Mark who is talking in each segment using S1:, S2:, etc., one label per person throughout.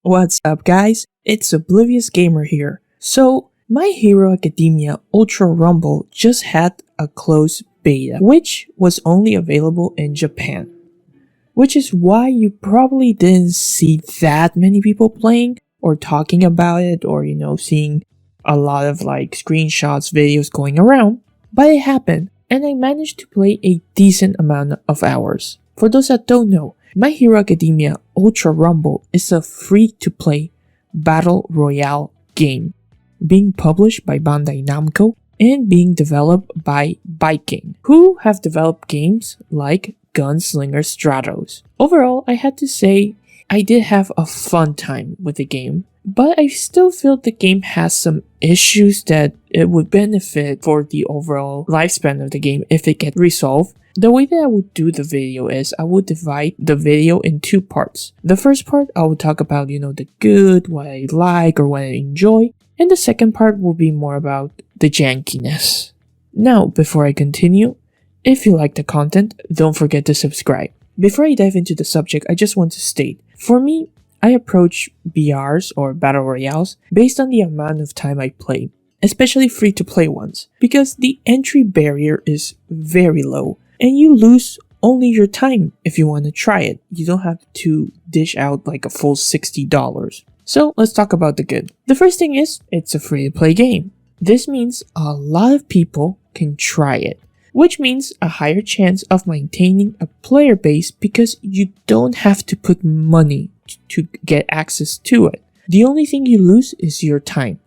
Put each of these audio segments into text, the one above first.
S1: What's up, guys? It's Oblivious Gamer here. So, My Hero Academia Ultra Rumble just had a closed beta, which was only available in Japan. Which is why you probably didn't see that many people playing or talking about it or, seeing a lot of screenshots, videos going around. But it happened, and I managed to play a decent amount of hours. For those that don't know, My Hero Academia Ultra Rumble is a free-to-play battle royale game being published by Bandai Namco and being developed by Viking, who have developed games like Gunslinger Stratos. Overall, I had to say I did have a fun time with the game, but I still feel the game has some issues that it would benefit for the overall lifespan of the game if it get resolved. The way that I would do the video is I would divide the video in two parts. The first part I would talk about, the good, what I like or what I enjoy, and the second part will be more about the jankiness. Now, before I continue, if you like the content, don't forget to subscribe. Before I dive into the subject, I just want to state, for me, I approach BRs or Battle Royales based on the amount of time I play, especially free-to-play ones, because the entry barrier is very low, and you lose only your time if you want to try it. You don't have to dish out like a full $60. So let's talk about the good. The first thing is, it's a free-to-play game. This means a lot of people can try it, which means a higher chance of maintaining a player base because you don't have to put money to get access to it. The only thing you lose is your time.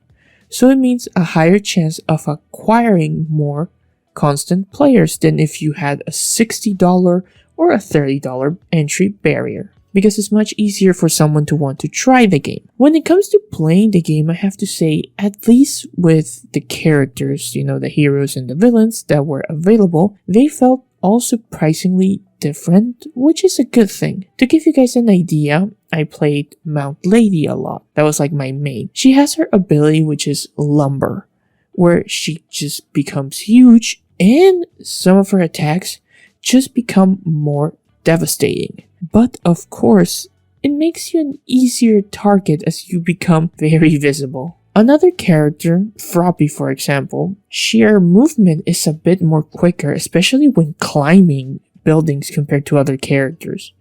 S1: So it means a higher chance of acquiring more constant players than if you had a $60 or a $30 entry barrier, because it's much easier for someone to want to try the game. When it comes to playing the game, I have to say, at least with the characters, the heroes and the villains that were available, they felt all surprisingly different, which is a good thing. To give you guys an idea, I played Mount Lady a lot. That was like my main. She has her ability, which is Lumber, where she just becomes huge and some of her attacks just become more devastating. But of course, it makes you an easier target as you become very visible. Another character, Froppy for example, her movement is a bit more quicker, especially when climbing buildings compared to other characters.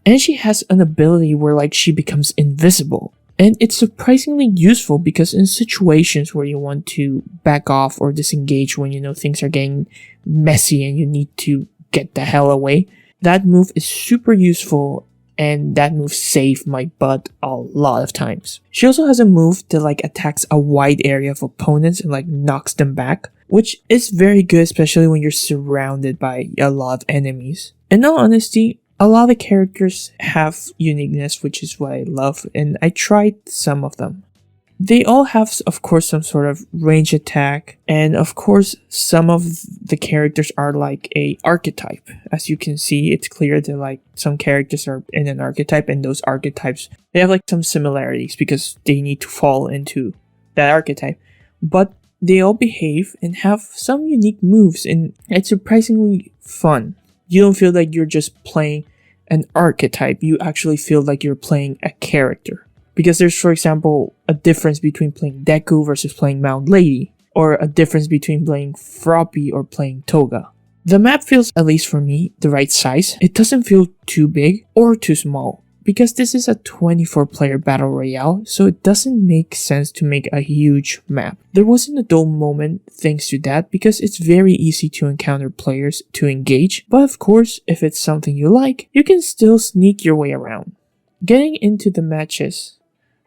S1: And she has an ability where she becomes invisible. And it's surprisingly useful because in situations where you want to back off or disengage when things are getting messy and you need to get the hell away, that move is super useful, and that move saved my butt a lot of times. She also has a move that attacks a wide area of opponents and knocks them back, which is very good, especially when you're surrounded by a lot of enemies. In all honesty, a lot of the characters have uniqueness, which is what I love, and I tried some of them. They all have, of course, some sort of range attack, and of course, some of the characters are like a archetype. As you can see, it's clear that some characters are in an archetype, and those archetypes, they have some similarities because they need to fall into that archetype. But they all behave and have some unique moves, and it's surprisingly fun. You don't feel like you're just playing an archetype, you actually feel like you're playing a character. Because there's, for example, a difference between playing Deku versus playing Mount Lady, or a difference between playing Froppy or playing Toga. The map feels, at least for me, the right size. It doesn't feel too big or too small, because this is a 24-player battle royale, so it doesn't make sense to make a huge map. There wasn't a dull moment thanks to that, because it's very easy to encounter players to engage, but of course, if it's something you like, you can still sneak your way around. Getting into the matches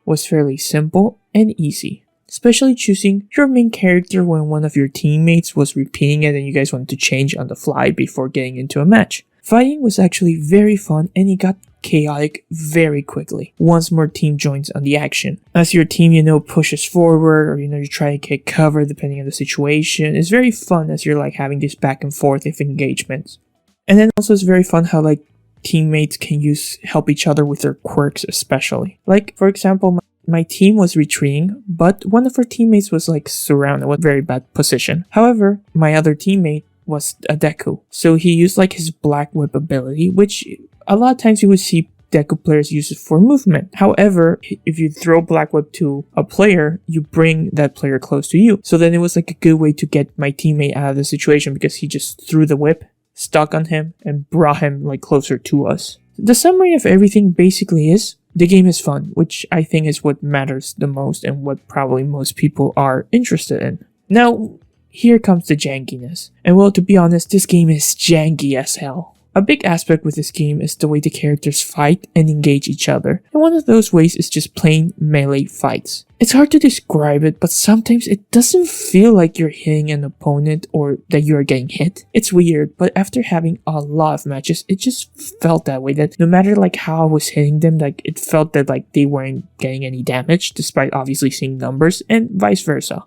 S1: was fairly simple and easy, especially choosing your main character when one of your teammates was repeating it and you guys wanted to change on the fly before getting into a match. Fighting was actually very fun, and it got chaotic very quickly once more team joins on the action. As your team, pushes forward, or you try to get cover depending on the situation. It's very fun as you're having this back and forth of engagements. And then also it's very fun how teammates can help each other with their quirks, especially. For example, my team was retreating, but one of our teammates was surrounded with a very bad position. However, my other teammate was a Deku, so he used his Black Whip ability, which a lot of times you would see Deku players use it for movement. However, if you throw Black Whip to a player, you bring that player close to you. So then it was like a good way to get my teammate out of the situation because he just threw the whip, stuck on him, and brought him like closer to us. The summary of everything basically is the game is fun, which I think is what matters the most and what probably most people are interested in. Now, here comes the jankiness. And well, to be honest, this game is janky as hell. A big aspect with this game is the way the characters fight and engage each other, and one of those ways is just plain melee fights. It's hard to describe it, but sometimes it doesn't feel like you're hitting an opponent or that you're getting hit. It's weird, but after having a lot of matches, it just felt that way, that no matter like how I was hitting them, like it felt that like they weren't getting any damage, despite obviously seeing numbers, and vice versa.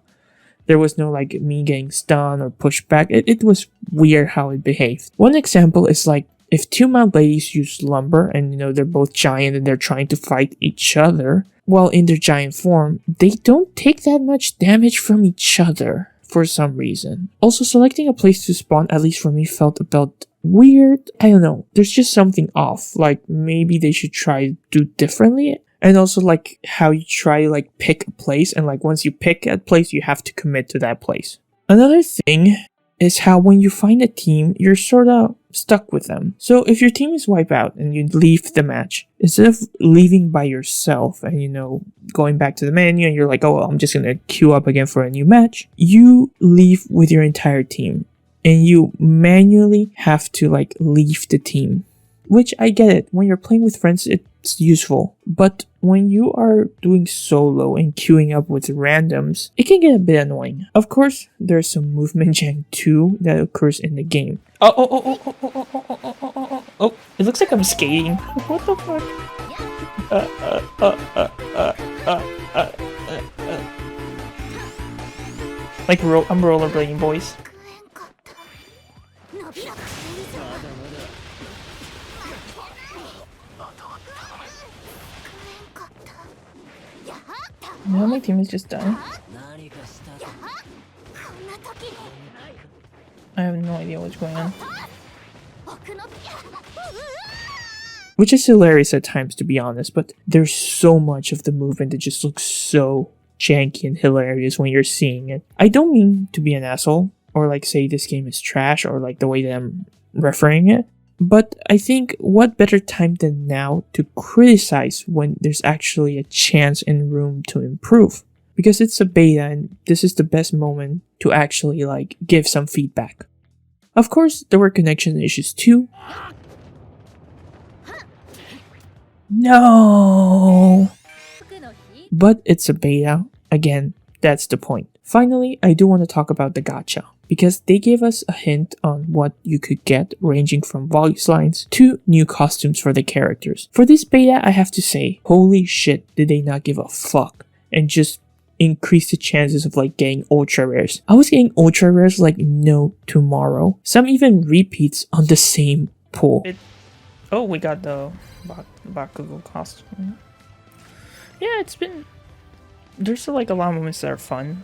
S1: There was no like me getting stunned or pushed back. It was weird how it behaved. One example is like if two mount ladies use lumber and they're both giant and they're trying to fight each other, while in their giant form, they don't take that much damage from each other for some reason. Also, selecting a place to spawn, at least for me, felt about weird. I don't know. There's just something off. Like maybe they should try to do differently. And also like how you try to like pick a place, and like once you pick a place, you have to commit to that place. Another thing is how when you find a team, you're sort of stuck with them. So if your team is wiped out and you leave the match, instead of leaving by yourself and going back to the menu and you're like, oh, well, I'm just gonna queue up again for a new match, you leave with your entire team and you manually have to like leave the team. Which I get it, when you're playing with friends it's useful, but when you are doing solo and queuing up with randoms, it can get a bit annoying. Of course, there's some movement jank too that occurs in the game. Oh, it looks like I'm skating. What the fuck? Like I'm rollerblading, boys. Now my team is just done. I have no idea what's going on. Which is hilarious at times, to be honest, but there's so much of the movement that just looks so janky and hilarious when you're seeing it. I don't mean to be an asshole, or like say this game is trash, or like the way that I'm referring it. But I think what better time than now to criticize when there's actually a chance and room to improve. Because it's a beta and this is the best moment to actually like give some feedback. Of course, there were connection issues too. No! But it's a beta. Again, that's the point. Finally, I do want to talk about the gacha, because they gave us a hint on what you could get, ranging from voice lines to new costumes for the characters. For this beta, I have to say, holy shit, did they not give a fuck and just increase the chances of like getting ultra rares. I was getting ultra rares like no tomorrow. Some even repeats on the same pool. We got the Bakugo costume. Yeah, there's like a lot of moments that are fun.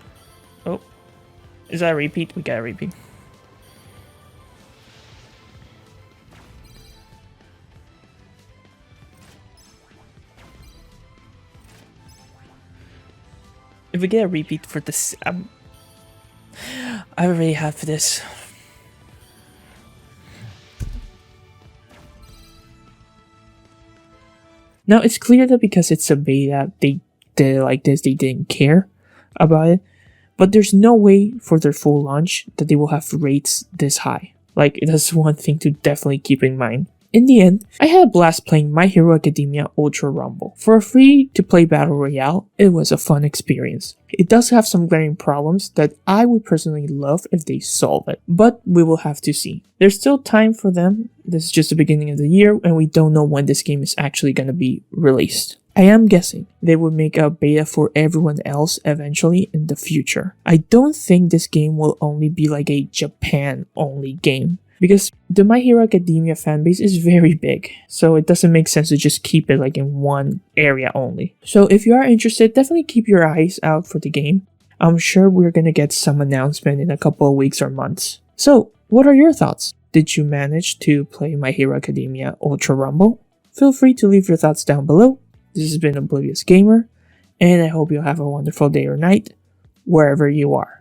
S1: Oh, is that a repeat? We got a repeat. If we get a repeat for this, I already have this. Now it's clear that because it's a beta, they did it like this, they didn't care about it. But there's no way for their full launch that they will have rates this high. Like, that's one thing to definitely keep in mind. In the end, I had a blast playing My Hero Academia Ultra Rumble. For a free-to-play battle royale, it was a fun experience. It does have some glaring problems that I would personally love if they solve it, but we will have to see. There's still time for them. This is just the beginning of the year, and we don't know when this game is actually going to be released. I am guessing they will make a beta for everyone else eventually in the future. I don't think this game will only be like a Japan-only game, because the My Hero Academia fanbase is very big, so it doesn't make sense to just keep it like in one area only. So if you are interested, definitely keep your eyes out for the game. I'm sure we're gonna get some announcement in a couple of weeks or months. So, what are your thoughts? Did you manage to play My Hero Academia Ultra Rumble? Feel free to leave your thoughts down below. This has been Oblivious Gamer, and I hope you'll have a wonderful day or night, wherever you are.